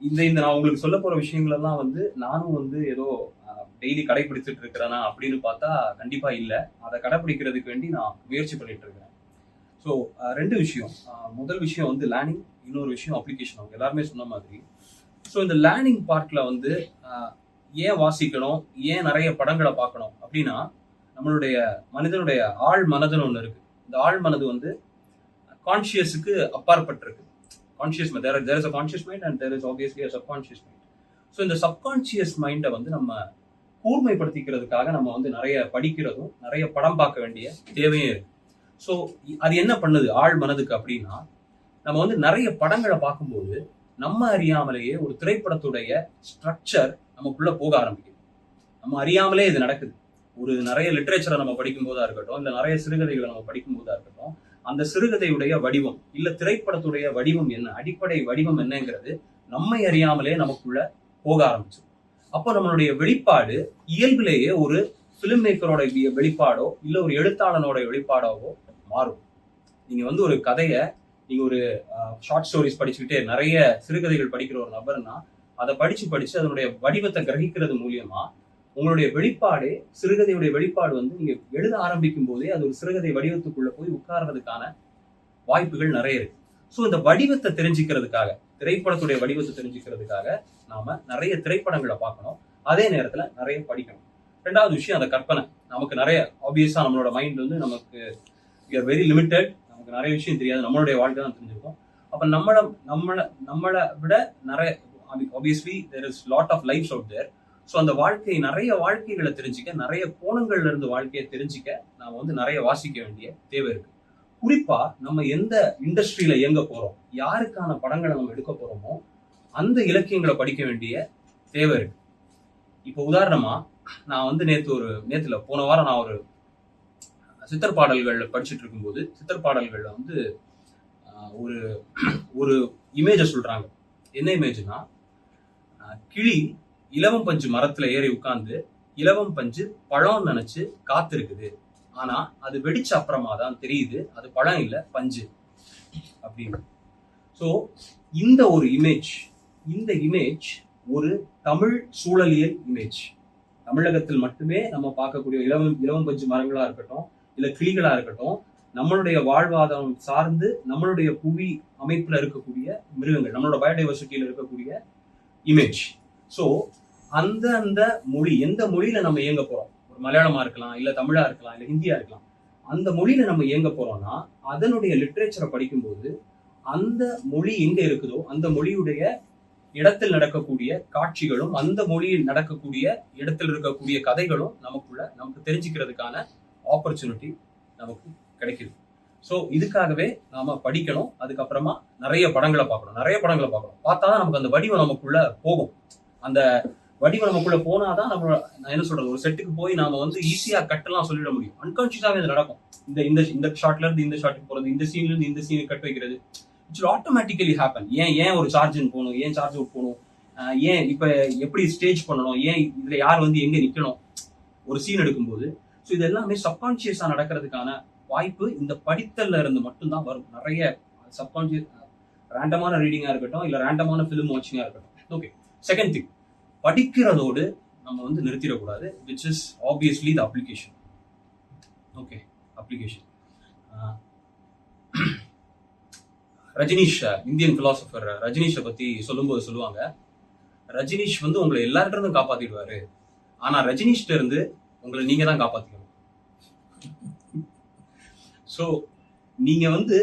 இந்த நான் உங்களுக்கு சொல்ல போற விஷயங்கள் எல்லாம் வந்து நானும் வந்து ஏதோ டெய்லி கடைபிடிச்சிட்டு இருக்கிறேனா அப்படின்னு பார்த்தா கண்டிப்பா இல்ல. அதை கடைபிடிக்கிறதுக்கு வேண்டி நான் முயற்சி பண்ணிட்டு இருக்கிறேன். ஸோ 2 விஷயம். முதல் விஷயம் வந்து லேர்னிங், இன்னொரு விஷயம் அப்ளிகேஷன். அவங்க எல்லாருமே சொன்ன மாதிரி. ஸோ இந்த லேர்னிங் பார்ட்ல வந்து ஏன் வாசிக்கணும், ஏன் நிறைய படங்களை பார்க்கணும் அப்படின்னா, நம்மளுடைய மனிதனுடைய ஆழ் மனதுன்னு ஒன்று இருக்கு. இந்த ஆழ் மனது வந்து கான்சியஸுக்கு அப்பாற்பட்டிருக்கு. Conscious there is a conscious mind and there is obviously a subconscious mind. So இந்த சப்கான்சியஸ் மைண்டை வந்து நம்ம கூர்மைப்படுத்திக்கிறதுக்காக நம்ம வந்து நிறைய படிக்கிறதும் நிறைய படம் பார்க்க வேண்டிய தேவையும் இருக்கு. ஸோ அது என்ன பண்ணுது ஆழ் மனதுக்கு அப்படின்னா, நம்ம வந்து நிறைய படங்களை பார்க்கும்போது நம்ம அறியாமலேயே ஒரு திரைப்படத்துடைய ஸ்ட்ரக்சர் நமக்குள்ள போக ஆரம்பிக்குது. நம்ம அறியாமலே இது நடக்குது. ஒரு நிறைய லிட்ரேச்சரை நம்ம படிக்கும் போதா இருக்கட்டும், இல்ல நிறைய சிறுகதைகளை நம்ம படிக்கும் போதா இருக்கட்டும், அந்த சிறுகதையுடைய வடிவம் இல்ல திரைப்படத்துடைய வடிவம் என்ன, அடிப்படை வடிவம் என்னங்கிறது நம்மை அறியாமலே நமக்குள்ள போக ஆரம்பிச்சு. அப்போ நம்மளுடைய வெளிப்பாடு இயல்பிலேயே ஒரு பிலிம் மேக்கரோட வெளிப்பாடோ இல்ல ஒரு எழுத்தாளனோட வெளிப்பாடாவோ மாறும். நீங்க வந்து ஒரு கதையை நீங்க ஒரு ஷார்ட் ஸ்டோரிஸ் படிச்சுக்கிட்டே நிறைய சிறுகதைகள் படிக்கிற ஒரு நபர்னா அதை படிச்சு அதனுடைய வடிவத்தை கிரகிக்கிறது மூலியமா உங்களுடைய வெளிப்பாடு, சிறுகதையுடைய வெளிப்பாடு வந்து நீங்க எழுத ஆரம்பிக்கும் போதே அது ஒரு சிறுகதை வடிவத்துக்குள்ள போய் உட்கார்றதுக்கான வாய்ப்புகள் நிறைய இருக்கு. ஸோ இந்த வடிவத்தை தெரிஞ்சுக்கிறதுக்காக, திரைப்படத்துடைய வடிவத்தை தெரிஞ்சுக்கிறதுக்காக நாம நிறைய திரைப்படங்களை பார்க்கணும், அதே நேரத்துல நிறைய படிக்கணும். 2வது விஷயம் அந்த கற்பனை. நமக்கு நிறைய ஆப்வியஸா நம்மளோட மைண்ட் வந்து நமக்கு வெரி லிமிட்டட். நமக்கு நிறைய விஷயம் தெரியாது, நம்மளுடைய வாழ்க்கை தான் தெரிஞ்சிருக்கும். அப்ப நம்மளை விட நிறைய obviously there is lot of lifes out there. So அந்த நிறைய வாழ்க்கைகளை தெரிஞ்சுக்க, நிறைய கோணங்கள்ல இருந்து வாழ்க்கையை தெரிஞ்சுக்க நாம வந்து நிறைய வாசிக்க வேண்டிய தேவை இருக்கு. குறிப்பா நம்ம எந்த இண்டஸ்ட்ரியில இயங்க போறோம், யாருக்கான படங்களை நம்ம எடுக்க போறோமோ அந்த இலக்கியங்களை படிக்க வேண்டிய தேவை இருக்கு. இப்போ உதாரணமா நான் வந்து போன வாரம் நான் ஒரு சித்தர் பாடல்கள் படிச்சுட்டு இருக்கும்போது, சித்தர் பாடல்கள்ல வந்து ஒரு ஒரு இமேஜை சொல்றாங்க. என்ன இமேஜ்னா, கிளி இலவம் பஞ்சு மரத்துல ஏறி உட்கார்ந்து இலவம் பஞ்சு பழம் நினைச்சு காத்திருக்குது. ஆனா அது வெடிச்ச அப்புறமா தான் தெரியுது அது பழம் இல்ல பஞ்சு அப்படின்னு. ஸோ இந்த இமேஜ் ஒரு தமிழ் சூழலியல் இமேஜ். தமிழகத்தில் மட்டுமே நம்ம பார்க்கக்கூடிய இலவம் பஞ்சு மரங்களா இருக்கட்டும், இல்ல கிளிகளா இருக்கட்டும், நம்மளுடைய வாழ்வாதாரம் சார்ந்து நம்மளுடைய புவி அமைப்புல இருக்கக்கூடிய மிருகங்கள், நம்மளோட பயோடைவர்சிட்டியில இருக்கக்கூடிய இமேஜ். ஸோ அந்த மொழி, எந்த மொழியில நம்ம இயங்க போறோம், ஒரு மலையாளமா இருக்கலாம், இல்ல தமிழா இருக்கலாம், இல்ல ஹிந்தியா இருக்கலாம், அந்த மொழியில நம்ம இயங்க போறோம்னா அதனுடைய லிட்ரேச்சரை படிக்கும்போது அந்த மொழி எங்க இருக்குதோ அந்த மொழியுடைய இடத்தில் நடக்கக்கூடிய காட்சிகளும், அந்த மொழியில் நடக்கக்கூடிய இடத்தில் இருக்கக்கூடிய கதைகளும் நமக்கு தெரிஞ்சுக்கிறதுக்கான ஆப்பர்ச்சுனிட்டி நமக்கு கிடைக்குது. ஸோ இதுக்காகவே நாம படிக்கணும். அதுக்கப்புறமா நிறைய படங்களை பார்க்கணும். பார்த்தாதான் நமக்கு அந்த வடிவம் நமக்குள்ள போகும். அந்த வடிவம் நமக்குள்ள போனாதான் நான் என்ன சொல்றது, ஒரு செட்டுக்கு போய் நாம வந்து ஈஸியா கட்டெல்லாம் சொல்லிட முடியும். அன்கான்சியஸாவே இது நடக்கும். இந்த ஷாட்ல இருந்து இந்த ஷாட்டுக்கு போறது, இந்த சீன்ல இருந்து இந்த சீனுக்கு கட் வைக்கிறது, இட்ஸ் ஆட்டோமேட்டிக்கலி ஹேப்பன். ஏன் ஒரு சார்ஜன் போகணும், ஏன் சார்ஜ் அவுட் போகணும், ஏன் இப்ப எப்படி ஸ்டேஜ் பண்ணணும், ஏன் இதுல யார் வந்து எங்க நிக்கணும் ஒரு சீன் எடுக்கும்போது. ஸோ இது எல்லாமே சப்கான்சியஸா நடக்கிறதுக்கான வாய்ப்பு இந்த படித்தல்ல இருந்து மட்டும்தான் வரும். நிறைய சப்கான்சியஸ் ரேண்டமான ரீடிங்கா இருக்கட்டும், இல்ல ரேண்டமான ஃபிலிம் வாட்சிங்கா இருக்கட்டும். ஓகே, செகண்ட் திங், படிக்கிறதோடு நம்ம வந்து நிறுத்திடக்கூடாது, which is obviously the application. Okay, application. Rajneesh, Indian philosopher ரஜினிஷை பத்தி சொல்லும்போது சொல்லுவாங்க, ரஜினிஷ் வந்து உங்களை எல்லார்ட்ட இருந்தும் காப்பாத்திடுவாரு, ஆனா ரஜினிஷ்ட இருந்து உங்களை நீங்க தான் காப்பாத்திக்கணும். ஸோ நீங்க வந்து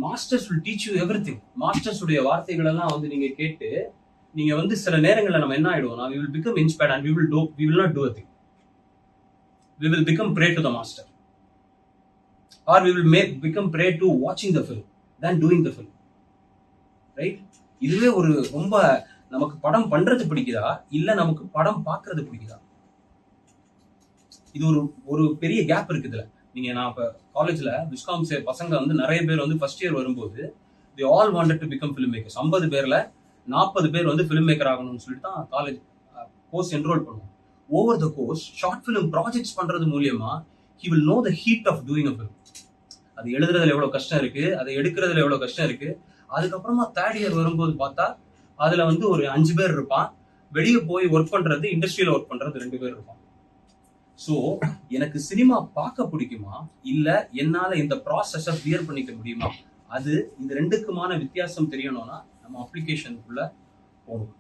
masters will teach you everything. Masters உடைய வார்த்தைகள் எல்லாம் வந்து நீங்க கேட்டு நீங்க வந்து சில நேரங்களில் நம்ம என்ன ஆயிடுவோம்னா, we will become inspired and we will not do a thing. We will become prey to the master, or we will become prey to watching the film than doing the film, right? இதுவே ஒரு ரொம்ப நமக்கு படம் பண்றது பிடிக்குதா இல்ல நமக்கு படம் பார்க்கறது பிடிக்குதா? இது ஒரு பெரிய கேப் இருக்குதுல. நான் இப்ப காலேஜ்ல விஸ்காம் பசங்க வந்து நிறைய பேர் வந்து ஃபர்ஸ்ட் இயர் வரும்போது they all wanted to become film makers. 50 பேர்ல 40 பேர் வந்து ஃபிலிம் மேக்கர் ஆகணும்னு சொல்லிட்டு தான் காலேஜ் கோர்ஸ் என்ரோல் பண்ணுவோம். Over the course short film projects பண்றது மூலியமா he will know the heat of doing a film. அது எழுதுறதுல எவ்வளவு கஷ்டம் இருக்கு, அதை எடுக்கிறதுல எவ்வளவு கஷ்டம் இருக்கு. அதுக்கப்புறமா தேர்ட் இயர் வரும்போது பார்த்தா அதுல வந்து ஒரு 5 பேர் இருப்பான். வெளியே போய் ஒர்க் பண்றது, இண்டஸ்ட்ரியில ஒர்க் பண்றது 2 பேர் இருப்பான். சோ எனக்கு சினிமா பார்க்க பிடிக்குமா, இல்ல என்னால இந்த ப்ராசஸ கிளியர் பண்ணிக்க முடியுமா, அது இந்த ரெண்டுக்குமான வித்தியாசம் தெரியணும்னா நம்ம அப்ளிகேஷனுக்குள்ள போகணும்.